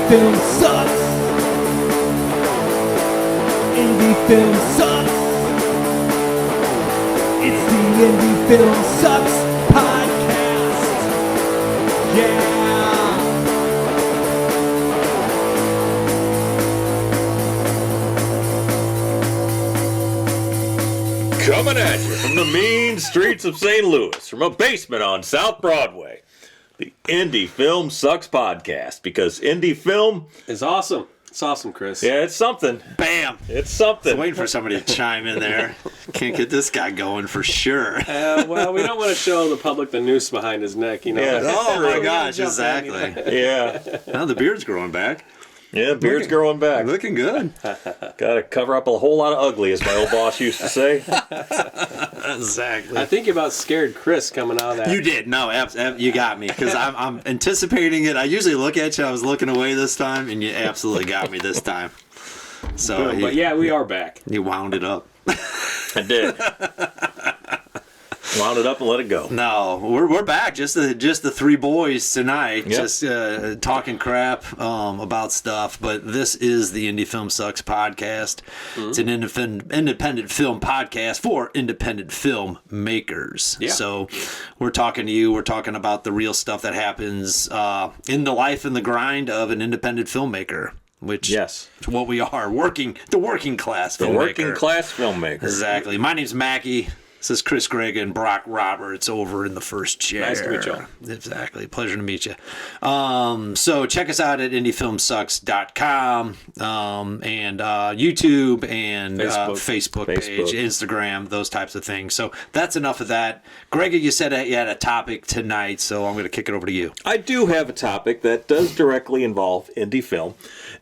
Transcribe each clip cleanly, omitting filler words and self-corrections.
film sucks. Indie film sucks. It's the Indie Film Sucks podcast. Yeah. Coming at you from the mean streets of St. Louis, from a basement on South Broadway, the Indie Film Sucks podcast, because indie film is awesome. It's awesome, Chris. Yeah, it's something. Bam! It's something. I was waiting for somebody to chime in there. Can't get this guy going for sure. Well, we don't want to show the public the noose behind his neck, you know. Yeah. Oh my gosh, Jump in, exactly. Yeah. Now the beard's growing back. Yeah, beard's growing back. Looking good. Gotta cover up a whole lot of ugly, as my old boss used to say. Exactly. I think you about scared Chris coming out of that. You did. No, you got me because I'm anticipating it. I usually look at you. I was looking away this time, and you absolutely got me this time. So, But yeah, we are back. You wound it up. I did. Wound it up and let it go. No, we're back. Just the three boys tonight, Yep. just talking crap about stuff. But this is the Indie Film Sucks podcast. Mm-hmm. It's an independent film podcast for independent film makers. Yeah. So we're talking to you. We're talking about the real stuff that happens in the life and the grind of an independent filmmaker. Which Yes. is what we are, the working class The filmmaker. working class filmmaker. Exactly. My name's Mackie. This is Chris Gregg and Brock Roberts over in the first chair. Nice to meet you all. Exactly. Pleasure to meet you. So check us out at indiefilmsucks.com and YouTube and Facebook page, Instagram, those types of things. So that's enough of that. Greg, you said you had a topic tonight, so I'm going to kick it over to you. I do have a topic that does directly involve indie film,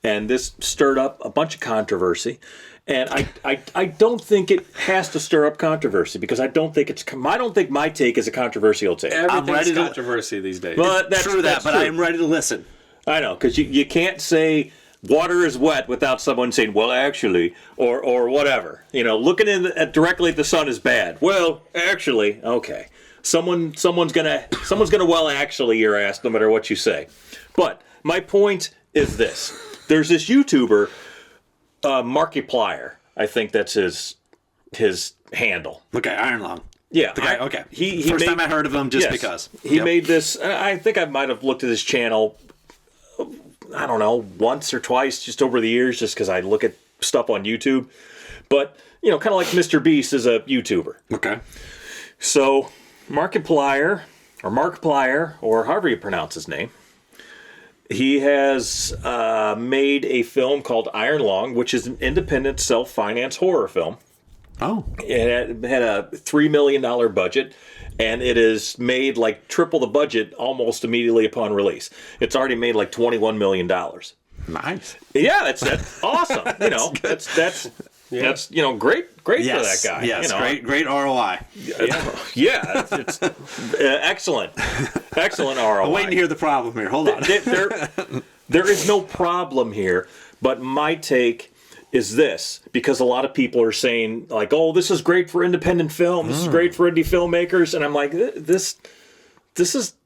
and this stirred up a bunch of controversy. And I don't think it has to stir up controversy because I don't think my take is a controversial take. Everything's controversy these days. But that's true but I am ready to listen. I know, because you can't say water is wet without someone saying, well, actually, or whatever. You know, looking directly at the sun is bad. Well, actually, okay. Someone's gonna well actually your ass no matter what you say. But my point is this: there's this YouTuber. Markiplier, I think that's his handle. Okay, Iron Lung. Yeah. The guy, okay. He First time I heard of him just because. He made this, I think I might have looked at his channel, I don't know, once or twice just over the years just because I look at stuff on YouTube. But, you know, kind of like Mr. Beast is a YouTuber. Okay. So, Markiplier, or however you pronounce his name, he has made a film called Iron Lung, which is an independent, self-financed horror film. Oh. It had a $3 million budget, and it is made like triple the budget almost immediately upon release. It's already made like $21 million. Nice. Yeah, that's awesome. You know, that's you know, great Yes, for that guy. Yes, you know? great ROI. Yeah, it's excellent ROI. I'm waiting to hear the problem here. Hold on. There is no problem here, but my take is this, because a lot of people are saying, like, oh, this is great for independent film, this is great for indie filmmakers, and I'm like, this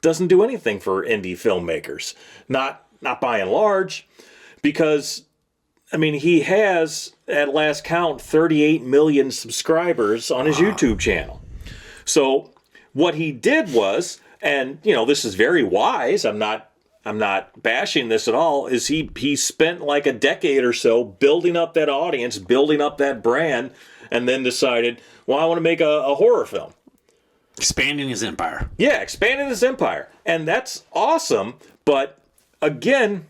doesn't do anything for indie filmmakers, not by and large, because, I mean, he has, at last count, 38 million subscribers on his YouTube channel. So what he did was, and, you know, this is very wise, I'm not bashing this at all, is he spent like a decade or so building up that audience, building up that brand, and then decided, well, I want to make a horror film. Expanding his empire. Yeah, expanding his empire. And that's awesome, but again,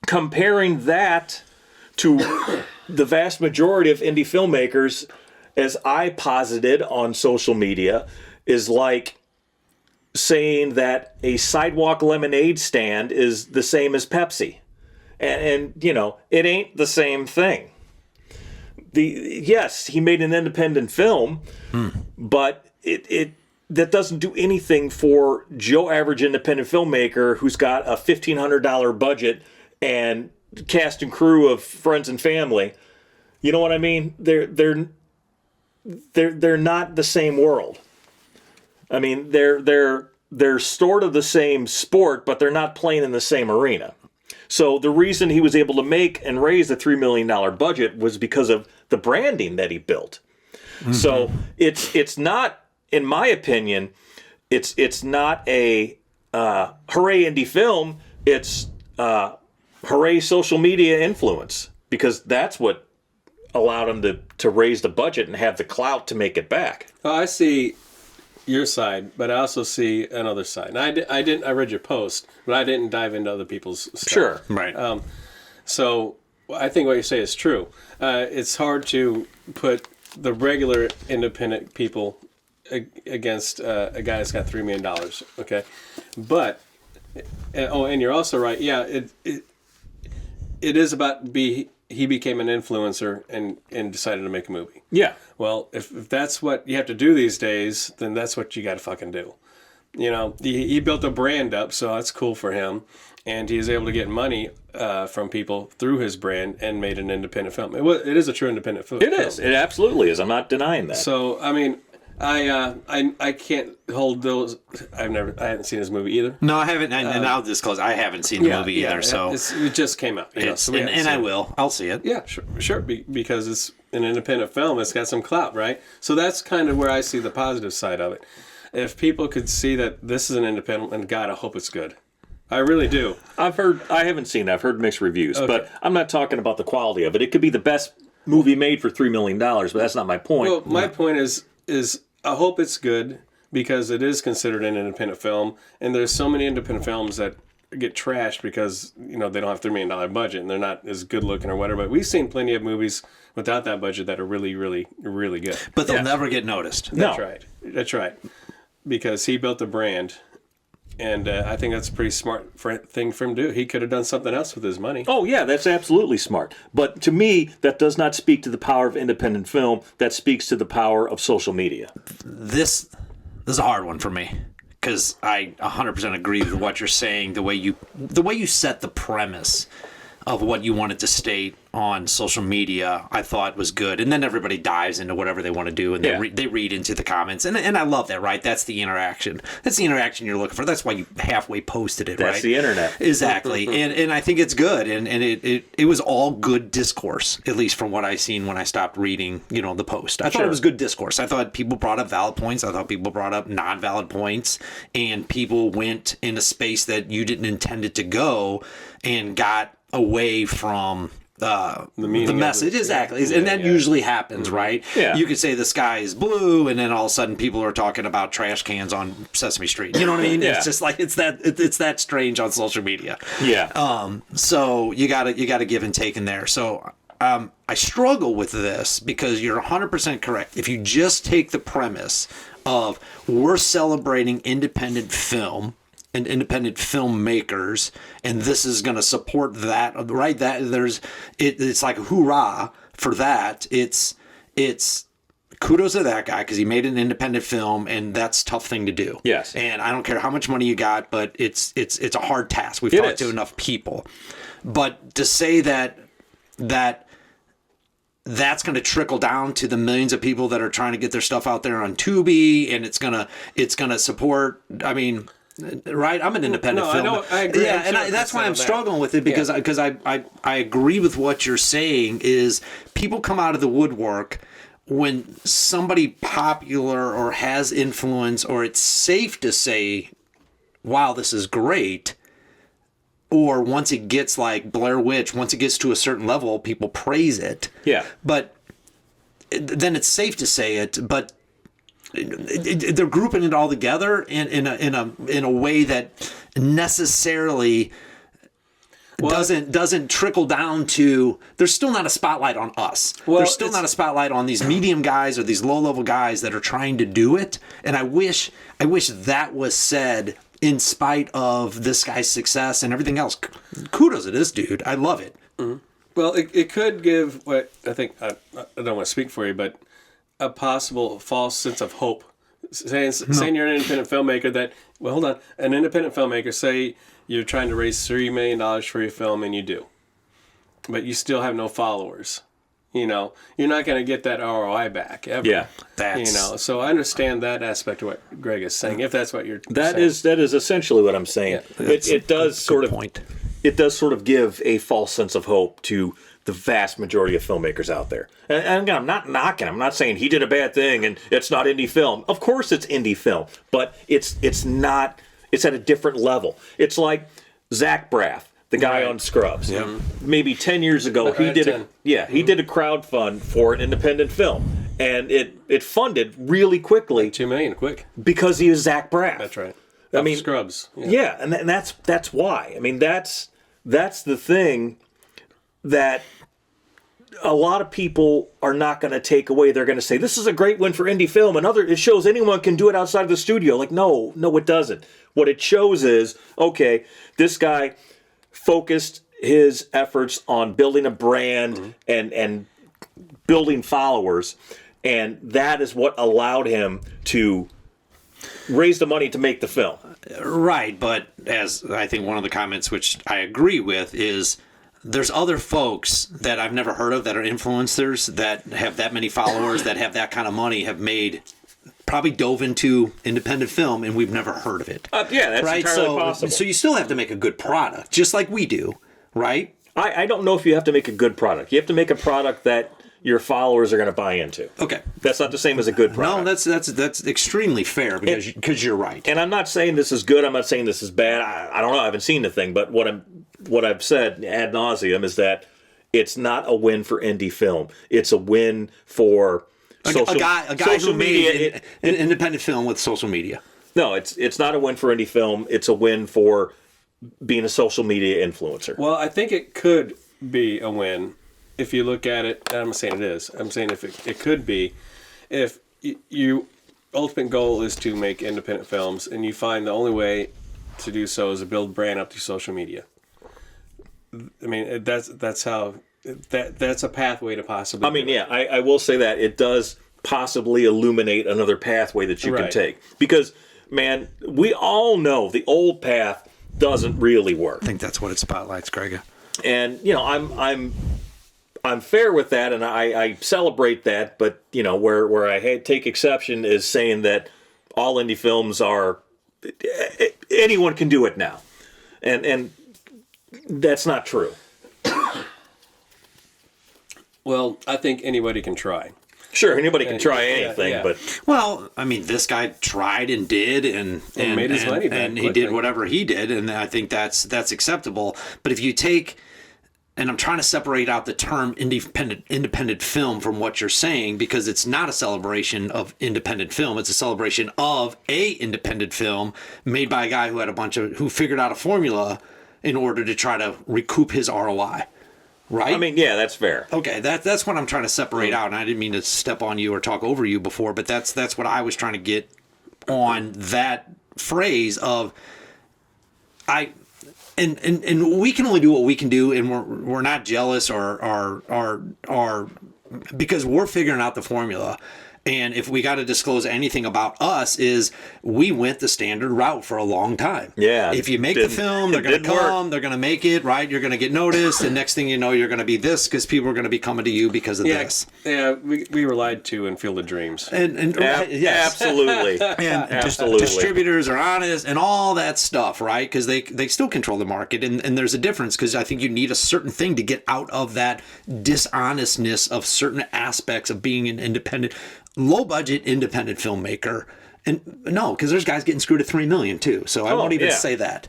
comparing that to the vast majority of indie filmmakers, as I posited on social media, is like saying that a sidewalk lemonade stand is the same as Pepsi. And you know, it ain't the same thing. Yes, he made an independent film, but that doesn't do anything for Joe average independent filmmaker who's got a $1,500 budget and cast and crew of friends and family. You know what I mean? They're not the same world. I mean, they're sort of the same sport, but they're not playing in the same arena. So the reason he was able to make and raise the $3 million budget was because of the branding that he built. So it's not, in my opinion, it's not a hooray indie film. It's hooray social media influence, because that's what allowed him to raise the budget and have the clout to make it back. Well, I see your side, but I also see another side. And I read your post, but I didn't dive into other people's stuff. Sure. Right. So I think what you say is true. It's hard to put the regular independent people against a guy that's got $3 million. Okay, but and you're also right. Yeah, it is about he became an influencer and decided to make a movie. Yeah. Well, if that's what you have to do these days, then that's what you got to fucking do. You know, he built a brand up, so that's cool for him. And he was able to get money from people through his brand and made an independent film. It is a true independent film. It is. It absolutely is. I'm not denying that. So, I mean, I can't hold those. I haven't seen his movie either. No, I haven't, and I'll disclose I haven't seen the movie either. So it just came out. And I will. I'll see it. Yeah, sure. Because it's an independent film. It's got some clout, right? So that's kind of where I see the positive side of it. If people could see that this is an independent, and God, I hope it's good. I really do. I haven't seen it. I've heard mixed reviews, but I'm not talking about the quality of it. It could be the best movie made for $3 million, but that's not my point. Well, my point is I hope it's good, because it is considered an independent film, and there's so many independent films that get trashed because they don't have $3 million budget and they're not as good looking or whatever. But we've seen plenty of movies without that budget that are really, really, really good. But they'll never get noticed. That's right. That's right. Because he built a brand. And I think that's a pretty smart thing for him to do. He could have done something else with his money. Oh, yeah, that's absolutely smart. But to me, that does not speak to the power of independent film. That speaks to the power of social media. This is a hard one for me, because I 100% agree with what you're saying. The way you set the premise of what you wanted to state on social media, I thought was good. And then everybody dives into whatever they want to do, and they read into the comments. And I love that, right? That's the interaction. That's the interaction you're looking for. That's why you halfway posted it, right? That's the internet. Exactly. and I think it's good. And it was all good discourse, at least from what I seen when I stopped reading, the post. I thought it was good discourse. I thought people brought up valid points. I thought people brought up non-valid points. And people went in a space that you didn't intend it to go and got away from the message. Exactly. And that usually happens, right? Yeah. You could say the sky is blue, and then all of a sudden people are talking about trash cans on Sesame Street. You know what I mean? Yeah. It's just like it's that strange on social media. Yeah. So you gotta give and take in there. So I struggle with this, because you're 100% correct. If you just take the premise of we're celebrating independent film and independent filmmakers, and this is going to support that, right? That it's like hoorah for that. It's kudos to that guy, because he made an independent film, and that's a tough thing to do. Yes. And I don't care how much money you got, but it's a hard task. We've talked to enough people, but to say that that's going to trickle down to the millions of people that are trying to get their stuff out there on Tubi, and it's gonna support. I mean, right? I'm an independent film. I agree. Yeah, and that's why I'm struggling with it, because I agree with what you're saying. Is people come out of the woodwork when somebody popular or has influence, or it's safe to say, wow, this is great. Or once it gets like Blair Witch, once it gets to a certain level, people praise it. Yeah. But then it's safe to say it, but they're grouping it all together in a way that necessarily doesn't trickle down to. There's still not a spotlight on us. There's still not a spotlight on these medium guys or these low level guys that are trying to do it. And I wish that was said in spite of this guy's success and everything else. Kudos to this dude. I love it. Mm-hmm. Well, it could give what I think. I don't want to speak for you, but a possible false sense of hope. Saying you're an independent filmmaker hold on. An independent filmmaker, say you're trying to raise $3 million for your film, and you do. But you still have no followers. You're not going to get that ROI back ever. Yeah. So I understand that aspect of what Greg is saying, if that's what you're saying. That is essentially what I'm saying. Yeah, it does sort of point. it does sort of give a false sense of hope to the vast majority of filmmakers out there. And again, I'm not knocking. I'm not saying he did a bad thing and it's not indie film. Of course it's indie film, but it's not. It's at a different level. It's like Zach Braff, the guy on Scrubs. Yeah. Maybe 10 years ago, he did a crowd fund for an independent film, and it funded really quickly. $2 million quick. Because he was Zach Braff. That's right. I mean, Scrubs. Yeah, and that's why. I mean, that's the thing that a lot of people are not going to take away. They're going to say this is a great win for indie film, and it shows anyone can do it outside of the studio. Like, no, it doesn't. What it shows is, okay, this guy focused his efforts on building a brand and building followers, and that is what allowed him to raise the money to make the film. Right, but as I think one of the comments, which I agree with, is there's other folks that I've never heard of that are influencers that have that many followers, that have that kind of money, have probably dove into independent film, and we've never heard of it. Yeah, that's right? entirely possible. So you still have to make a good product, just like we do, right? I don't know if you have to make a good product. You have to make a product that your followers are going to buy into. Okay. That's not the same as a good product. No, that's extremely fair because you're right. And I'm not saying this is good. I'm not saying this is bad. I don't know. I haven't seen the thing. But what I've said ad nauseum is that it's not a win for indie film. It's a win for a guy who made an independent film with social media. No, it's not a win for indie film. It's a win for being a social media influencer. Well, I think it could be a win if you look at it. I'm not saying it is. I'm saying if it could be, if you ultimate goal is to make independent films, and you find the only way to do so is to build brand up through social media. I mean, that's how that's a pathway to possibly. I mean, yeah, I will say that it does possibly illuminate another pathway that you can take, because, man, we all know the old path doesn't really work. I think that's what it spotlights, Greg. And I'm fair with that, and I celebrate that. But where I take exception is saying that all indie films are anyone can do it now, and that's not true. Well, I think anybody can try. Sure, anybody can try anything, but well, I mean, this guy tried and did, and made his money back and he did whatever he did, and I think that's acceptable. But if you take, and I'm trying to separate out the term independent film from what you're saying, because it's not a celebration of independent film; it's a celebration of a independent film made by a guy who figured out a formula in order to try to recoup his ROI. Right? I mean, yeah, that's fair. Okay, that's what I'm trying to separate out, and I didn't mean to step on you or talk over you before, but that's what I was trying to get on that phrase of and we can only do what we can do, and we're not jealous or because we're figuring out the formula. And if we got to disclose anything about us, is we went the standard route for a long time. Yeah. If you make the film, they're going to come, they're going to make it, right? You're going to get noticed, and next thing you know, you're going to be this because people are going to be coming to you because of this. Yeah, we were lied to in Field of Dreams. And yes. Absolutely. And absolutely. Distributors are honest and all that stuff, right? Because they still control the market, and there's a difference, because I think you need a certain thing to get out of that dishonestness of certain aspects of being an independent, low-budget independent filmmaker. And no, because there's guys getting screwed at $3 million too. So I won't even say that.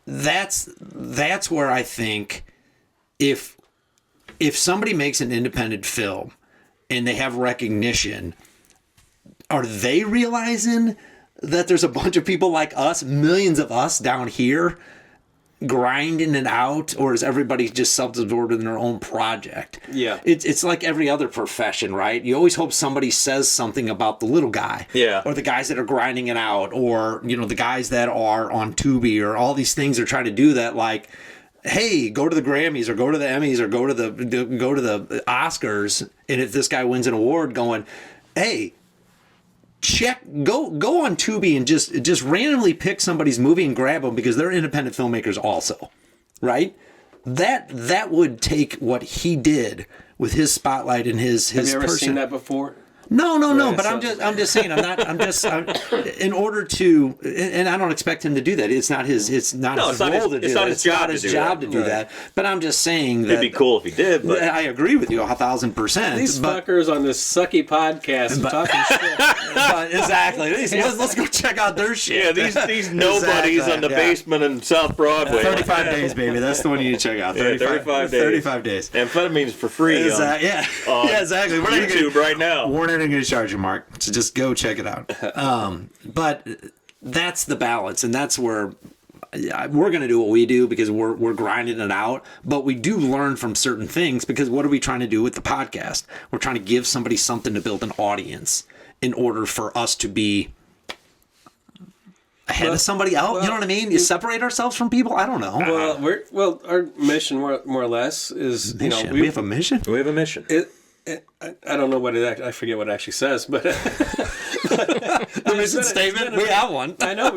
That's where I think if somebody makes an independent film and they have recognition, are they realizing that there's a bunch of people like us, millions of us down here, grinding it out, or is everybody just self-absorbed in their own project? Yeah. It's like every other profession, right? You always hope somebody says something about the little guy. Yeah. Or the guys that are grinding it out, or, the guys that are on Tubi, or all these things are trying to do that, like, hey, go to the Grammys, or go to the Emmys, or go to the Oscars, and if this guy wins an award, going, hey, go on Tubi and just randomly pick somebody's movie and grab them, because they're independent filmmakers also, right? That would take what he did with his spotlight and his Have you ever person. seen that before? No. Right, But so- I'm just saying. In order to, and I don't expect him to do that. It's not his role to do it's that. not his job It's to not his do job that. to do that. But I'm just saying that It'd be cool if he did, but I agree with you 1,000%. These but, fuckers on this sucky podcast are talking shit. but exactly. Let's go check out their shit. yeah, these nobodies Exactly, on the yeah. basement in South Broadway. 35 days, baby. That's the one you need to check out. 35 days. 35 days. Amphetamines for free Exactly. Yeah. Yeah. Exactly. We're not gonna YouTube right now. We're not going to charge you, Mark. So just go check it out. But that's the balance, and that's where we're going to do what we do because we're grinding it out. But we do learn from certain things because what are we trying to do with the podcast? We're trying to give somebody something to build an audience in order for us to be ahead of somebody else. You know what I mean? You separate ourselves from people. I don't know. Well, our mission more or less is Mission. We have a mission. We have a mission. I don't know what it I forget what it actually says, but The mission statement. We have one. I know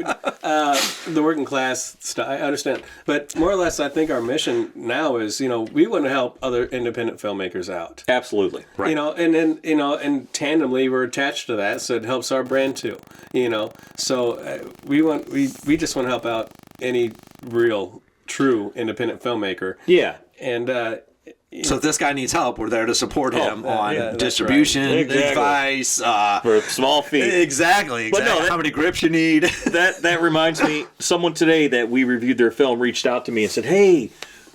the working class stuff. I understand, but more or less, I think our mission now is we want to help other independent filmmakers out. Absolutely. Right. And then and tandemly we're attached to that, so it helps our brand too. So we just want to help out any real true independent filmmaker. Yeah. And So if this guy needs help, we're there to support him on yeah, that's distribution, right. Exactly. advice. For a small fee. Exactly. But no, how many grips you need. That reminds me, someone today that we reviewed their film reached out to me and said, "Hey,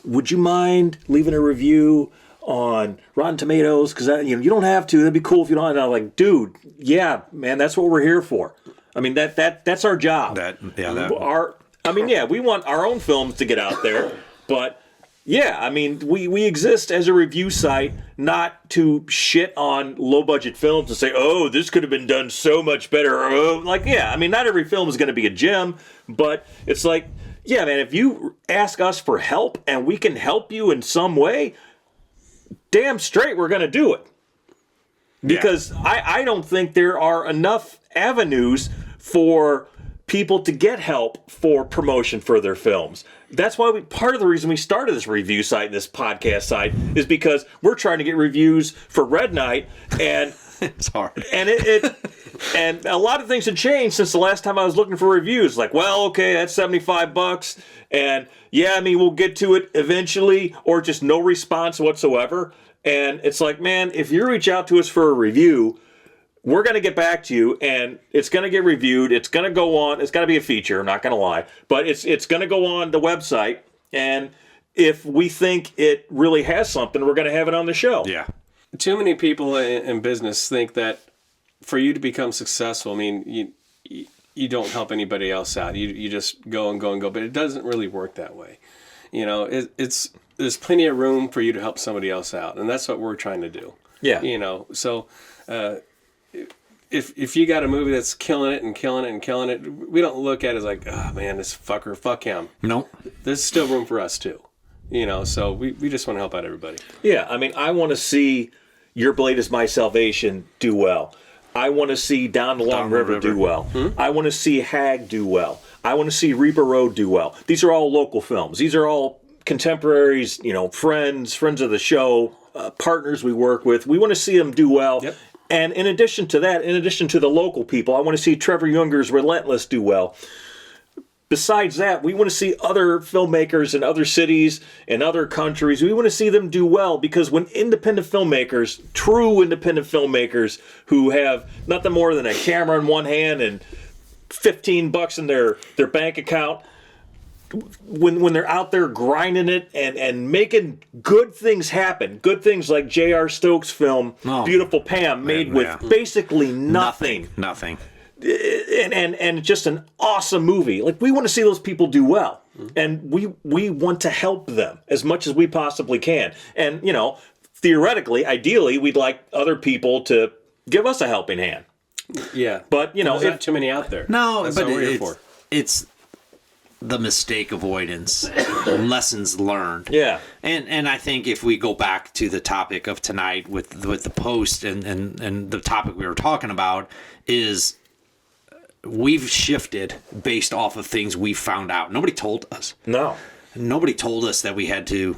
would you mind leaving a review on Rotten Tomatoes? Because you don't have to. That'd be cool if you don't." And I'm like, "Dude, yeah, man, that's what we're here for. I mean, that's our job. We want our own films to get out there, but." Yeah, I mean, we exist as a review site not to shit on low-budget films and say, oh, this could have been done so much better. Not every film is going to be a gem, but it's like, yeah, man, if you ask us for help and we can help you in some way, damn straight we're going to do it. Because I don't think there are enough avenues for people to get help for promotion for their films. That's why part of the reason we started this review site, this podcast site, is because we're trying to get reviews for Red Knight, and It's hard. and and a lot of things have changed since the last time I was looking for reviews. Like, well, okay, that's $75, and yeah, I mean, we'll get to it eventually, or just no response whatsoever. And it's like, man, if you reach out to us for a review, we're going to get back to you, and it's going to get reviewed. It's going to go on. It's got to be a feature. I'm not going to lie. But it's going to go on the website, and if we think it really has something, we're going to have it on the show. Yeah. too many people in business think that for you to become successful, I mean, you don't help anybody else out. You just go and go and go. But it doesn't really work that way. You know, there's plenty of room for you to help somebody else out, and that's what we're trying to do. Yeah. You know, so if you got a movie that's killing it and killing it and killing it, we don't look at it as like, oh man, this fucker, fuck him. Nope. There's still room for us too. You know, so we just want to help out everybody. Yeah, I mean, I want to see Your Blade Is My Salvation do well. I want to see Down the Long River do well. I want to see Hag do well. I want to see Reaper Road do well. These are all local films. These are all contemporaries, you know, friends of the show, partners we work with. We want to see them do well. Yep. And in addition to that, in addition to the local people, I want to see Trevor Younger's Relentless do well. Besides that, we want to see other filmmakers in other cities and other countries. We want to see them do well, because when independent filmmakers, true independent filmmakers who have nothing more than a camera in one hand and $15 in their bank account, when they're out there grinding it and making good things happen, good things like J.R. Stokes' film, Beautiful Pam, made with basically nothing. Nothing. And just an awesome movie. Like, we want to see those people do well, and we want to help them as much as we possibly can. And you know, theoretically, ideally, we'd like other people to give us a helping hand. Yeah, But you know, there's not too many out there. No, That's but what we're here for. it's the mistake avoidance, lessons learned. Yeah. And I think if we go back to the topic of tonight with the post and the topic we were talking about is we've shifted based off of things we found out. Nobody told us. No. Nobody told us that we had to,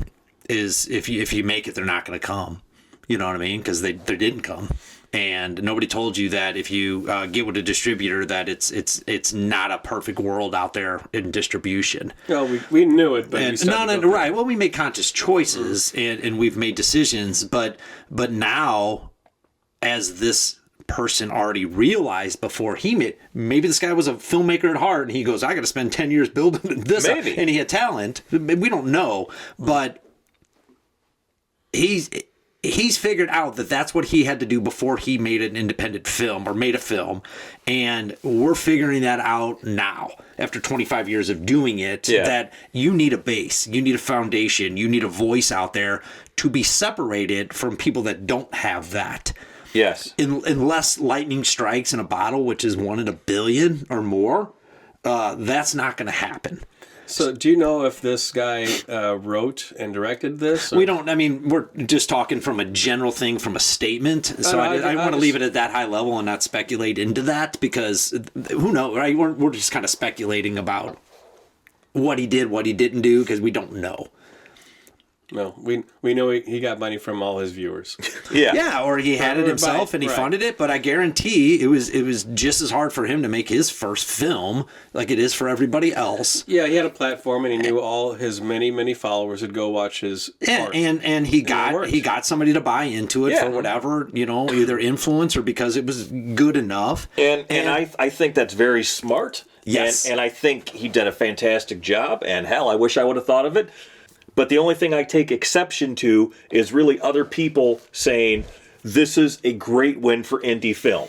is if you make it, they're not going to come. You know what I mean? Because they didn't come. And nobody told you that if you get with a distributor that it's not a perfect world out there in distribution. Well, we knew it, but we And started no, right. Well, we make conscious choices and we've made decisions, but now, as this person already realized before he made, maybe this guy was a filmmaker at heart, and he goes, "I got to spend 10 years building this," Maybe. and he had talent. We don't know, but he's figured out that that's what he had to do before he made an independent film or made a film. And we're figuring that out now after 25 years of doing it, that you need a base, you need a foundation, you need a voice out there to be separated from people that don't have that. Yes. Unless lightning strikes in a bottle, which is 1 in a billion or more, that's not going to happen. So, do you know if this guy wrote and directed this? Or? We don't. I mean, we're just talking from a general thing, from a statement. So I want to leave it at that high level and not speculate into that, because who knows, right? We're just kind of speculating about what he did, what he didn't do, because we don't know. No, we know he got money from all his viewers. Yeah, or he had it himself and he funded it. But I guarantee it was just as hard for him to make his first film like it is for everybody else. Yeah, he had a platform, and he knew all his many followers would go watch his art. And he got somebody to buy into it for whatever, either influence or because it was good enough. And I think that's very smart. Yes. And I think he did a fantastic job. And hell, I wish I would have thought of it. But the only thing I take exception to is really other people saying this is a great win for indie film.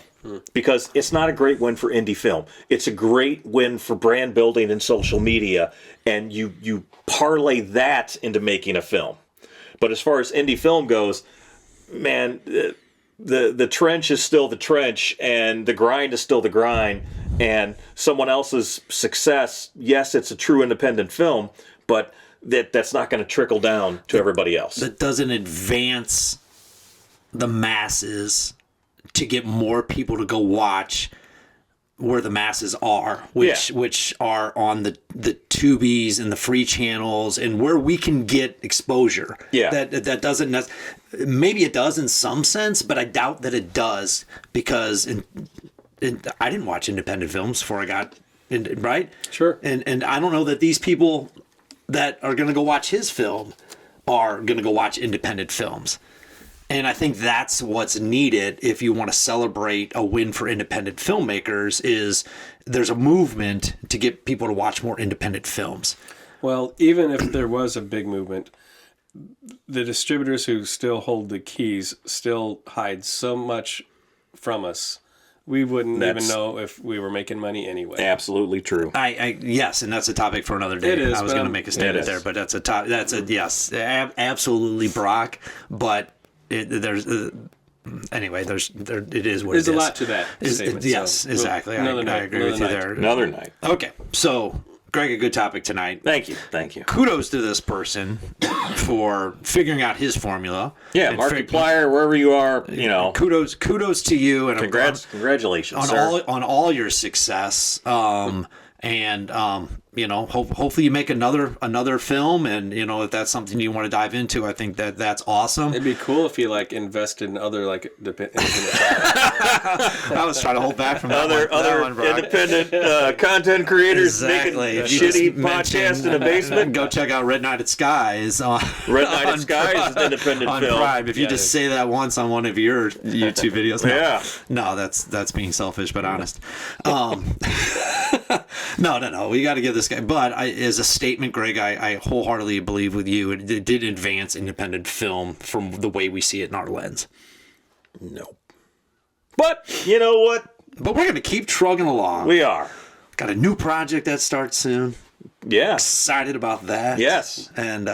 Because it's not a great win for indie film. It's a great win for brand building and social media. And you parlay that into making a film. But as far as indie film goes, man, the trench is still the trench, and the grind is still the grind. And someone else's success, yes, it's a true independent film, but that's not going to trickle down to everybody else. That doesn't advance the masses to get more people to go watch where the masses are, which are on the Tubies and the free channels and where we can get exposure. Yeah. That doesn't maybe it does in some sense, but I doubt that it does, because I didn't watch independent films before I got in, right? Sure. And I don't know that these people that are going to go watch his film are going to go watch independent films. And I think that's what's needed if you want to celebrate a win for independent filmmakers, is there's a movement to get people to watch more independent films. Well, even if there was a big movement, the distributors who still hold the keys still hide so much from us. We wouldn't even know if we were making money anyway. Absolutely true. Yes, and that's a topic for another day. It is, I was going to make a statement there, but that's yes, absolutely, Brock. But it is what There's it is. There's a lot to that statement. Yes, so exactly. I agree with you there. Another night. Okay, so Greg, a good topic tonight. Thank you. Kudos to this person for figuring out his formula. Yeah, Markiplier, wherever you are, Kudos to you, and congratulations, sir. on all your success. Hopefully you make another film, and if that's something you want to dive into, I think that's awesome. It'd be cool if you invested in other independent. I was trying to hold back from other independent content creators exactly. making shitty podcasts in a basement. Go check out Red Night at Skies. Red Night at Skies is an independent on film. Prime. If you just say that once on one of your YouTube videos, no, that's being selfish but honest. No. We got to give this guy. But as a statement, Greg, I wholeheartedly believe with you. It did advance independent film from the way we see it in our lens. No. But you know what? But we're going to keep trugging along. We are. Got a new project that starts soon. Yeah. Excited about that. Yes. And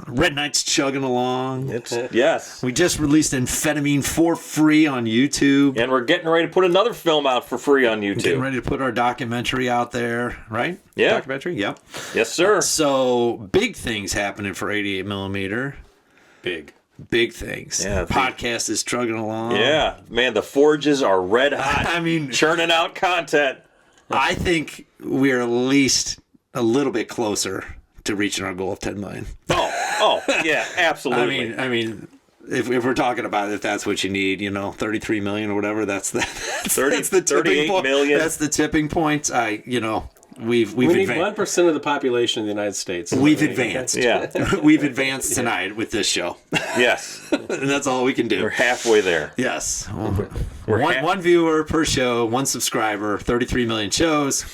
Red Knight's chugging along. Yes. We just released Amphetamine for free on YouTube. And we're getting ready to put another film out for free on YouTube. Getting ready to put our documentary out there, right? Yeah. Documentary? Yep. Yes, sir. So, big things happening for 88mm. Big things. Yeah. The podcast is trugging along. Yeah. Man, the forges are red hot. I mean, churning out content. I think we're at least a little bit closer to reaching our goal of 10 million. Oh, yeah, absolutely. I mean, if we're talking about if that's what you need, 33 million or whatever, that's the 38 million. That's the tipping point. We've We need advanced. 1% of the population of the United States. We've advanced. Yeah. We've advanced tonight with this show, Yes. and that's all we can do. We're halfway there. Yes, We're one viewer per show, 1 subscriber, 33 million shows.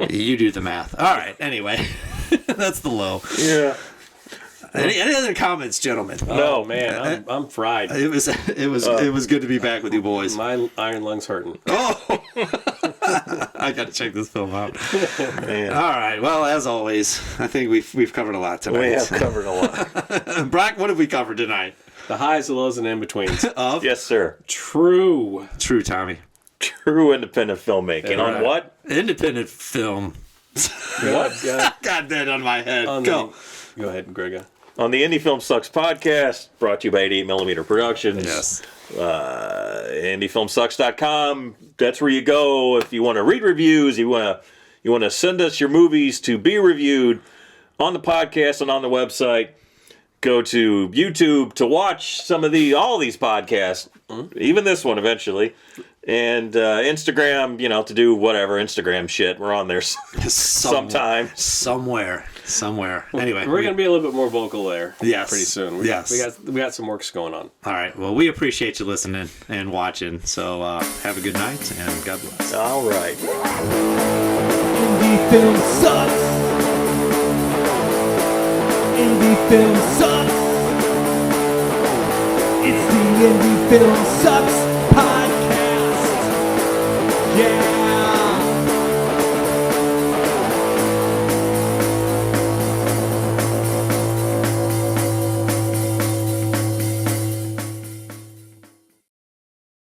You do the math. All right. Anyway, that's the low. Yeah. Any other comments, gentlemen? Oh man, I'm fried. It was good to be back with you boys. My iron lungs hurting. Oh, I got to check this film out. Man. All right. Well, as always, I think we've covered a lot tonight. We have covered a lot. Brock, what have we covered tonight? The highs, the lows, and in-betweens. Yes, sir. True. True, Tommy. True independent filmmaking. Yeah, On right. what? Independent film. What? Yeah. Got that on my head. Go ahead, Grega. On the Indie Film Sucks podcast, brought to you by 88mm Productions. Yes. IndieFilmSucks.com. That's where you go if you want to read reviews. You want to send us your movies to be reviewed on the podcast and on the website. Go to YouTube to watch all these podcasts, even this one eventually, and Instagram. To do whatever Instagram shit. We're on there sometime. Somewhere. Anyway, We're going to be a little bit more vocal there. Yes. Pretty soon. Yes. We got some works going on. all right. Well, we appreciate you listening and watching. So have a good night and God bless. All right. Indie film sucks. Indie film sucks. It's the Indie Film Sucks podcast. Yeah.